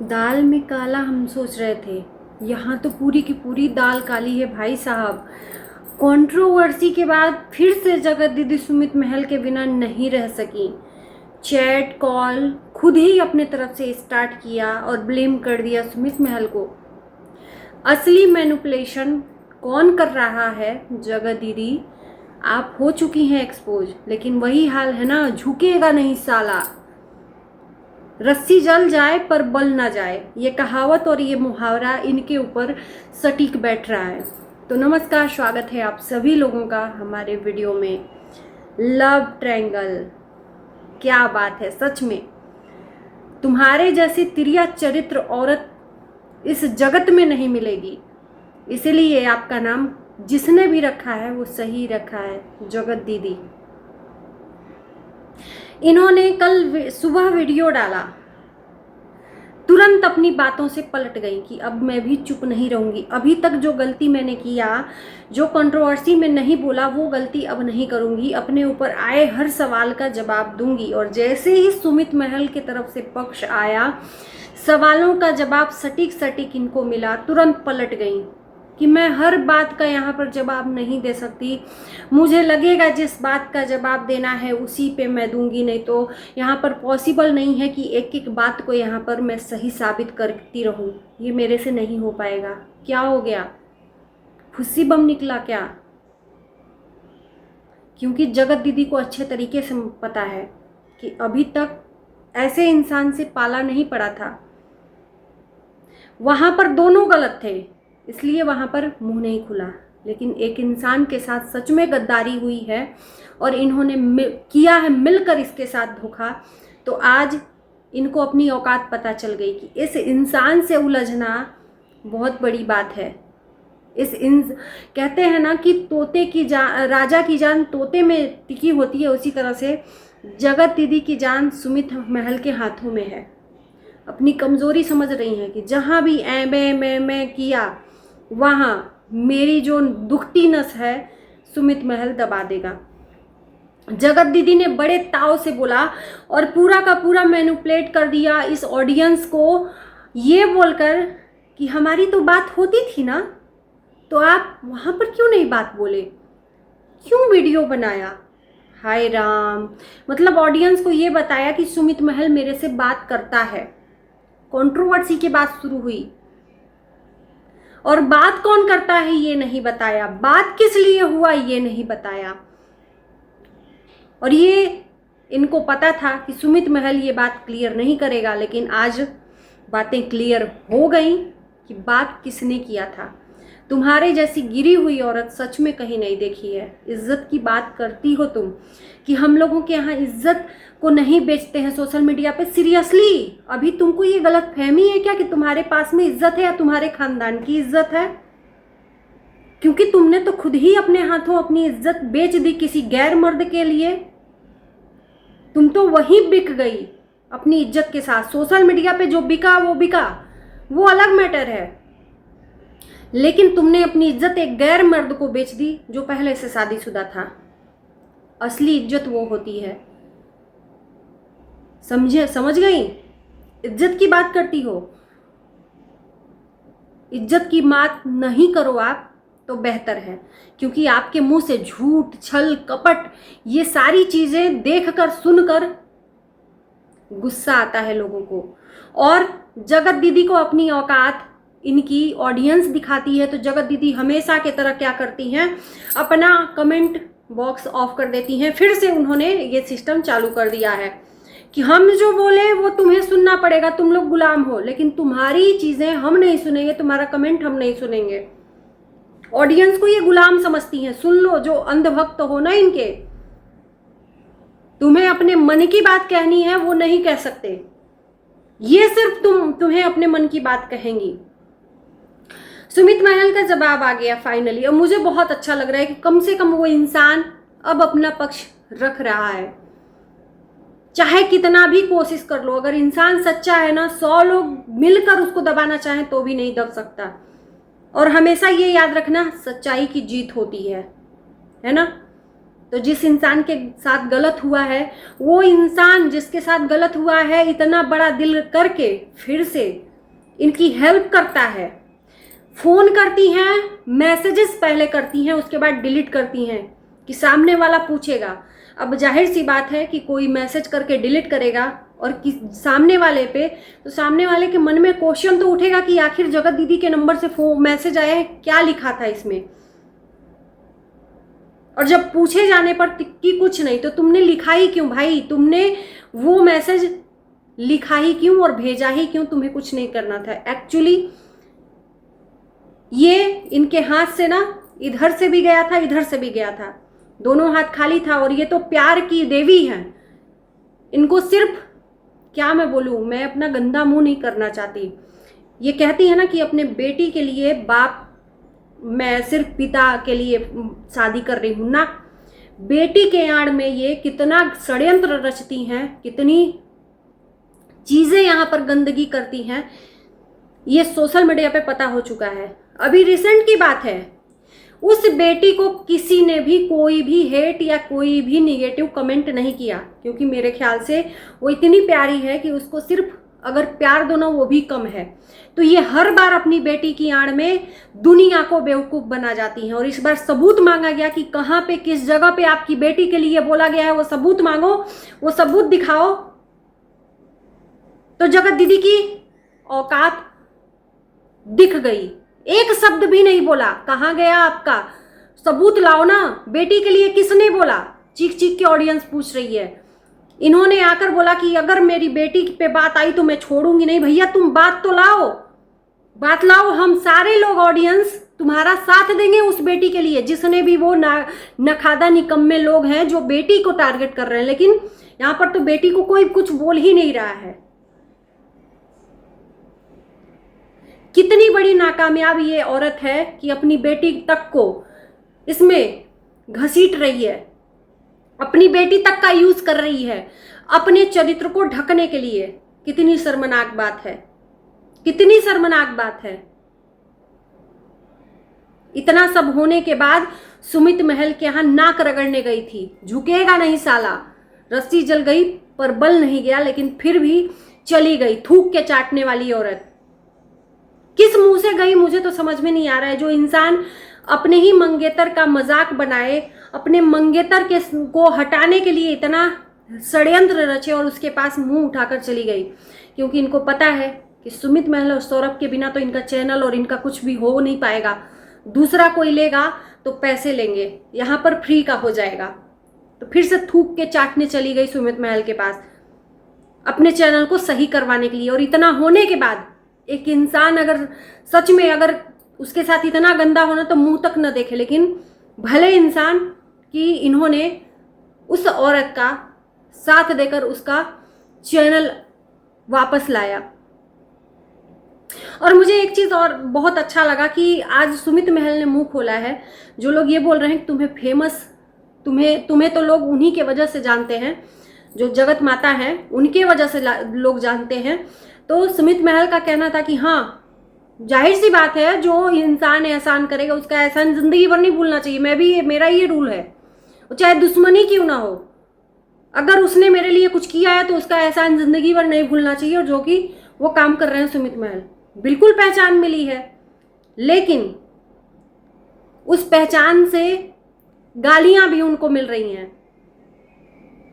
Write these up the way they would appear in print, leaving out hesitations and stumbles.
दाल में काला हम सोच रहे थे, यहाँ तो पूरी की पूरी दाल काली है भाई साहब। कंट्रोवर्सी के बाद फिर से जगत दीदी सुमित महल के बिना नहीं रह सकी। चैट कॉल खुद ही अपने तरफ से स्टार्ट किया और ब्लेम कर दिया सुमित महल को। असली मैनिपुलेशन कौन कर रहा है? जगत दीदी आप हो चुकी हैं एक्सपोज, लेकिन वही हाल है ना, झुकेगा नहीं साला। रस्सी जल जाए पर बल ना जाए, ये कहावत और ये मुहावरा इनके ऊपर सटीक बैठ रहा है। तो नमस्कार, स्वागत है आप सभी लोगों का हमारे वीडियो में। लव ट्रायंगल, क्या बात है सच में। तुम्हारे जैसी तिरिया चरित्र औरत इस जगत में नहीं मिलेगी, इसीलिए आपका नाम जिसने भी रखा है वो सही रखा है, जगत दीदी। इन्होंने कल सुबह वीडियो डाला, तुरंत अपनी बातों से पलट गई कि अब मैं भी चुप नहीं रहूंगी। अभी तक जो गलती मैंने किया, जो कंट्रोवर्सी में नहीं बोला, वो गलती अब नहीं करूंगी। अपने ऊपर आए हर सवाल का जवाब दूंगी। और जैसे ही सुमित महल की तरफ से पक्ष आया, सवालों का जवाब सटीक सटीक इनको मिला, तुरंत पलट गई कि मैं हर बात का यहाँ पर जवाब नहीं दे सकती। मुझे लगेगा जिस बात का जवाब देना है उसी पे मैं दूंगी, नहीं तो यहाँ पर पॉसिबल नहीं है कि एक एक बात को यहाँ पर मैं सही साबित करती रहूँ। ये मेरे से नहीं हो पाएगा। क्या हो गया, फुस्सी बम निकला क्या? क्योंकि जगत दीदी को अच्छे तरीके से पता है कि अभी तक ऐसे इंसान से पाला नहीं पड़ा था। वहाँ पर दोनों गलत थे, इसलिए वहाँ पर मुंह नहीं खुला। लेकिन एक इंसान के साथ सच में गद्दारी हुई है और इन्होंने किया है मिलकर इसके साथ धोखा, तो आज इनको अपनी औकात पता चल गई कि इस इंसान से उलझना बहुत बड़ी बात है। कहते हैं ना कि तोते की जान, राजा की जान तोते में टिकी होती है, उसी तरह से जगत दीदी की जान सुमित महल के हाथों में है। अपनी कमज़ोरी समझ रही हैं कि जहाँ भी मैं किया, वहाँ मेरी जो दुखती नस है सुमित महल दबा देगा। जगत दीदी ने बड़े ताव से बोला और पूरा का पूरा मैनिपुलेट कर दिया इस ऑडियंस को, ये बोलकर कि हमारी तो बात होती थी ना, तो आप वहाँ पर क्यों नहीं बात बोले, क्यों वीडियो बनाया? हाय राम, मतलब ऑडियंस को ये बताया कि सुमित महल मेरे से बात करता है। कंट्रोवर्सी की बात शुरू हुई और बात कौन करता है ये नहीं बताया, बात किस लिए हुआ ये नहीं बताया। और ये इनको पता था कि सुमित महल ये बात क्लियर नहीं करेगा, लेकिन आज बातें क्लियर हो गई कि बात किसने किया था। तुम्हारे जैसी गिरी हुई औरत सच में कहीं नहीं देखी है। इज्जत की बात करती हो तुम कि हम लोगों के यहाँ इज्जत को नहीं बेचते हैं सोशल मीडिया पे। सीरियसली अभी तुमको ये गलत फहमी है क्या कि तुम्हारे पास में इज्जत है या तुम्हारे खानदान की इज्जत है? क्योंकि तुमने तो खुद ही अपने हाथों अपनी इज्जत बेच दी किसी गैर मर्द के लिए। तुम तो वहीं बिक गई अपनी इज्जत के साथ। सोशल मीडिया पे जो बिका वो अलग मैटर है, लेकिन तुमने अपनी इज्जत एक गैर मर्द को बेच दी जो पहले से शादीशुदा था। असली इज्जत वो होती है, समझ गई? इज्जत की बात करती हो, इज्जत की बात नहीं करो आप तो बेहतर है, क्योंकि आपके मुंह से झूठ, छल, कपट, ये सारी चीजें देखकर सुनकर गुस्सा आता है लोगों को। और जगत दीदी को अपनी औकात इनकी ऑडियंस दिखाती है, तो जगत दीदी हमेशा की तरह क्या करती हैं, अपना कमेंट बॉक्स ऑफ कर देती हैं। फिर से उन्होंने ये सिस्टम चालू कर दिया है कि हम जो बोले वो तुम्हें सुनना पड़ेगा, तुम लोग गुलाम हो, लेकिन तुम्हारी चीजें हम नहीं सुनेंगे, तुम्हारा कमेंट हम नहीं सुनेंगे। ऑडियंस को ये गुलाम समझती हैं। सुन लो, जो अंधभक्त हो ना इनके, तुम्हें अपने मन की बात कहनी है वो नहीं कह सकते, ये सिर्फ तुम्हें अपने मन की बात कहेंगी। सुमित महल का जवाब आ गया फाइनली, और मुझे बहुत अच्छा लग रहा है कि कम से कम वो इंसान अब अपना पक्ष रख रहा है। चाहे कितना भी कोशिश कर लो, अगर इंसान सच्चा है ना, 100 लोग मिलकर उसको दबाना चाहें तो भी नहीं दब सकता। और हमेशा ये याद रखना, सच्चाई की जीत होती है ना। तो जिस इंसान के साथ गलत हुआ है, वो इंसान जिसके साथ गलत हुआ है इतना बड़ा दिल करके फिर से इनकी हेल्प करता है। फ़ोन करती हैं, मैसेजेस पहले करती हैं, उसके बाद डिलीट करती हैं कि सामने वाला पूछेगा। अब जाहिर सी बात है कि कोई मैसेज करके डिलीट करेगा और सामने वाले पे, तो सामने वाले के मन में क्वेश्चन तो उठेगा कि आखिर जगत दीदी के नंबर से मैसेज आया है, क्या लिखा था इसमें। और जब पूछे जाने पर कि कुछ नहीं, तो तुमने लिखा ही क्यों भाई, तुमने वो मैसेज लिखा ही क्यों और भेजा ही क्यों, तुम्हें कुछ नहीं करना था। एक्चुअली ये इनके हाथ से ना इधर से भी गया था, इधर से भी गया था, दोनों हाथ खाली था। और ये तो प्यार की देवी हैं, इनको सिर्फ क्या मैं बोलूँ, मैं अपना गंदा मुंह नहीं करना चाहती। ये कहती है ना कि अपने बेटी के लिए बाप, मैं सिर्फ पिता के लिए शादी कर रही हूँ ना। बेटी के आड़ में ये कितना षड्यंत्र रचती हैं, कितनी चीज़ें यहाँ पर गंदगी करती हैं, ये सोशल मीडिया पे पता हो चुका है। अभी रिसेंट की बात है, उस बेटी को किसी ने भी कोई भी हेट या कोई भी निगेटिव कमेंट नहीं किया, क्योंकि मेरे ख्याल से वो इतनी प्यारी है कि उसको सिर्फ अगर प्यार दो ना वो भी कम है। तो ये हर बार अपनी बेटी की आड़ में दुनिया को बेवकूफ़ बना जाती हैं। और इस बार सबूत मांगा गया कि कहाँ पे, किस जगह पे आपकी बेटी के लिए बोला गया है, वो सबूत मांगो, वो सबूत दिखाओ। तो जगत दीदी की औकात दिख गई, एक शब्द भी नहीं बोला। कहाँ गया आपका सबूत, लाओ ना, बेटी के लिए किसने बोला, चीख चीख के ऑडियंस पूछ रही है। इन्होंने आकर बोला कि अगर मेरी बेटी पे बात आई तो मैं छोड़ूंगी नहीं। भैया तुम बात तो लाओ, बात लाओ, हम सारे लोग ऑडियंस तुम्हारा साथ देंगे उस बेटी के लिए। जिसने भी वो नखादा निकम्मे लोग हैं जो बेटी को टारगेट कर रहे हैं, लेकिन यहाँ पर तो बेटी को कोई कुछ बोल ही नहीं रहा है। कितनी बड़ी नाकामयाब ये औरत है कि अपनी बेटी तक को इसमें घसीट रही है, अपनी बेटी तक का यूज कर रही है अपने चरित्र को ढकने के लिए। कितनी शर्मनाक बात है, कितनी शर्मनाक बात है। इतना सब होने के बाद सुमित महल के यहां नाक रगड़ने गई थी, झुकेगा नहीं साला। रस्सी जल गई पर बल नहीं गया, लेकिन फिर भी चली गई, थूक के चाटने वाली औरत। किस मुंह से गई मुझे तो समझ में नहीं आ रहा है। जो इंसान अपने ही मंगेतर का मजाक बनाए, अपने मंगेतर के को हटाने के लिए इतना षड्यंत्र रचे और उसके पास मुंह उठाकर चली गई, क्योंकि इनको पता है कि सुमित महल और सौरभ के बिना तो इनका चैनल और इनका कुछ भी हो नहीं पाएगा। दूसरा कोई लेगा तो पैसे लेंगे, यहाँ पर फ्री का हो जाएगा। तो फिर से थूक के चाटने चली गई सुमित महल के पास अपने चैनल को सही करवाने के लिए। और इतना होने के बाद एक इंसान अगर सच में अगर उसके साथ इतना गंदा होना तो मुंह तक न देखे, लेकिन भले इंसान कि इन्होंने उस औरत का साथ देकर उसका चैनल वापस लाया। और मुझे एक चीज़ और बहुत अच्छा लगा कि आज सुमित महल ने मुंह खोला है। जो लोग ये बोल रहे हैं कि तुम्हें फेमस, तुम्हें तो लोग उन्हीं के वजह से जानते हैं, जो जगत माता है उनके वजह से लोग जानते हैं। तो सुमित महल का कहना था कि हाँ जाहिर सी बात है, जो इंसान एहसान करेगा उसका एहसान जिंदगी भर नहीं भूलना चाहिए। मेरा ये रूल है, चाहे दुश्मनी क्यों ना हो, अगर उसने मेरे लिए कुछ किया है तो उसका एहसान जिंदगी भर नहीं भूलना चाहिए। और जो कि वो काम कर रहे हैं सुमित महल, बिल्कुल पहचान मिली है, लेकिन उस पहचान से गालियां भी उनको मिल रही हैं,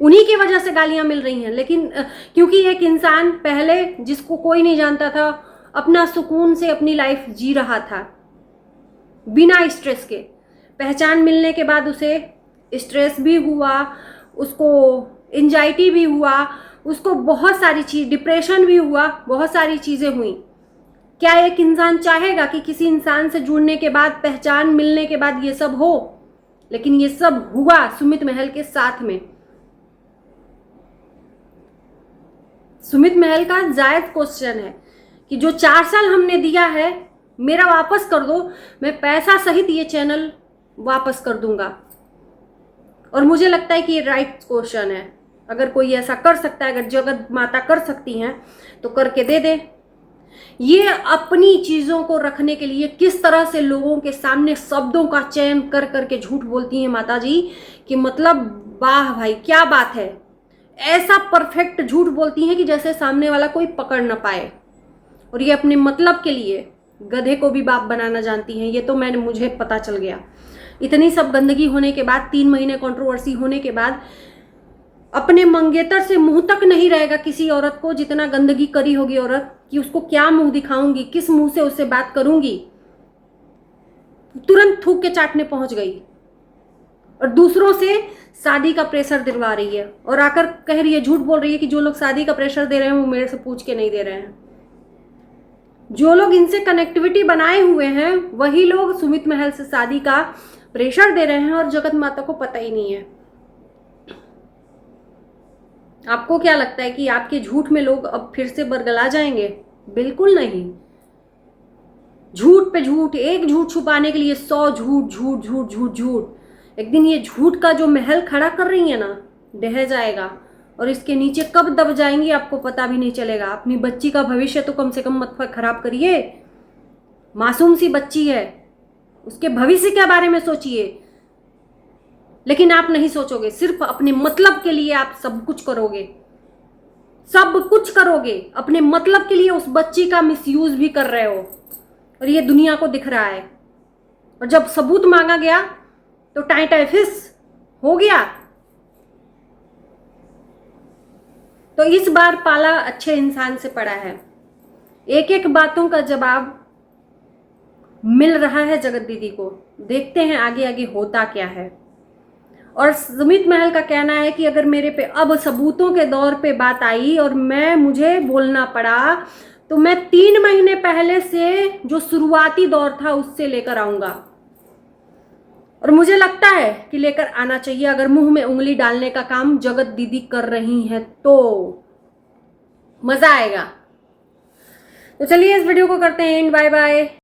उन्हीं की वजह से गालियां मिल रही हैं। लेकिन क्योंकि एक इंसान पहले जिसको कोई नहीं जानता था अपना सुकून से अपनी लाइफ जी रहा था बिना स्ट्रेस के, पहचान मिलने के बाद उसे स्ट्रेस भी हुआ, उसको एंजाइटी भी हुआ, उसको बहुत सारी चीज़, डिप्रेशन भी हुआ, बहुत सारी चीज़ें हुई। क्या एक इंसान चाहेगा कि किसी इंसान से जुड़ने के बाद, पहचान मिलने के बाद ये सब हो? लेकिन ये सब हुआ सुमित महल के साथ में। सुमित महल का जायज क्वेश्चन है कि जो 4 साल हमने दिया है मेरा वापस कर दो, मैं पैसा सहित ये चैनल वापस कर दूंगा। और मुझे लगता है कि ये राइट क्वेश्चन है। अगर कोई ऐसा कर सकता है, अगर जगत माता कर सकती हैं तो करके दे दे। ये अपनी चीजों को रखने के लिए किस तरह से लोगों के सामने शब्दों का चयन कर करके झूठ बोलती हैं माता जी कि मतलब वाह भाई क्या बात है। ऐसा परफेक्ट झूठ बोलती हैं कि जैसे सामने वाला कोई पकड़ ना पाए। और ये अपने मतलब के लिए गधे को भी बाप बनाना जानती हैं। ये तो मुझे पता चल गया। इतनी सब गंदगी होने के बाद, 3 महीने कंट्रोवर्सी होने के बाद, अपने मंगेतर से मुंह तक नहीं रहेगा किसी औरत को, जितना गंदगी करी होगी औरत, कि उसको क्या मुंह दिखाऊंगी, किस मुंह से उससे बात करूंगी। तुरंत थूक के चाटने पहुंच गई और दूसरों से शादी का प्रेशर दिलवा रही है और आकर कह रही है, झूठ बोल रही है कि जो लोग शादी का प्रेशर दे रहे हैं वो मेरे से पूछ के नहीं दे रहे हैं। जो लोग इनसे कनेक्टिविटी बनाए हुए हैं वही लोग सुमित महल से शादी का प्रेशर दे रहे हैं और जगत माता को पता ही नहीं है। आपको क्या लगता है कि आपके झूठ में लोग अब फिर से बरगला जाएंगे? बिल्कुल नहीं। झूठ पे झूठ, एक झूठ छुपाने के लिए 100 झूठ झूठ झूठ झूठ झूठ। एक दिन ये झूठ का जो महल खड़ा कर रही है ना, ढह जाएगा और इसके नीचे कब दब जाएंगी आपको पता भी नहीं चलेगा। अपनी बच्ची का भविष्य तो कम से कम मत खराब करिए। मासूम सी बच्ची है, उसके भविष्य के बारे में सोचिए। लेकिन आप नहीं सोचोगे, सिर्फ अपने मतलब के लिए आप सब कुछ करोगे, सब कुछ करोगे अपने मतलब के लिए। उस बच्ची का मिसयूज भी कर रहे हो और ये दुनिया को दिख रहा है। और जब सबूत मांगा गया तो टाई टाई फिस हो गया। तो इस बार पाला अच्छे इंसान से पड़ा है। एक एक बातों का जवाब मिल रहा है जगत दीदी को। देखते हैं आगे आगे होता क्या है। और सुमित महल का कहना है कि अगर मेरे पे अब सबूतों के दौर पे बात आई और मुझे बोलना पड़ा तो मैं 3 महीने पहले से जो शुरुआती दौर था उससे लेकर आऊंगा। और मुझे लगता है कि लेकर आना चाहिए। अगर मुंह में उंगली डालने का काम जगत दीदी कर रही हैं तो मजा आएगा। तो चलिए इस वीडियो को करते हैं एंड। Bye bye.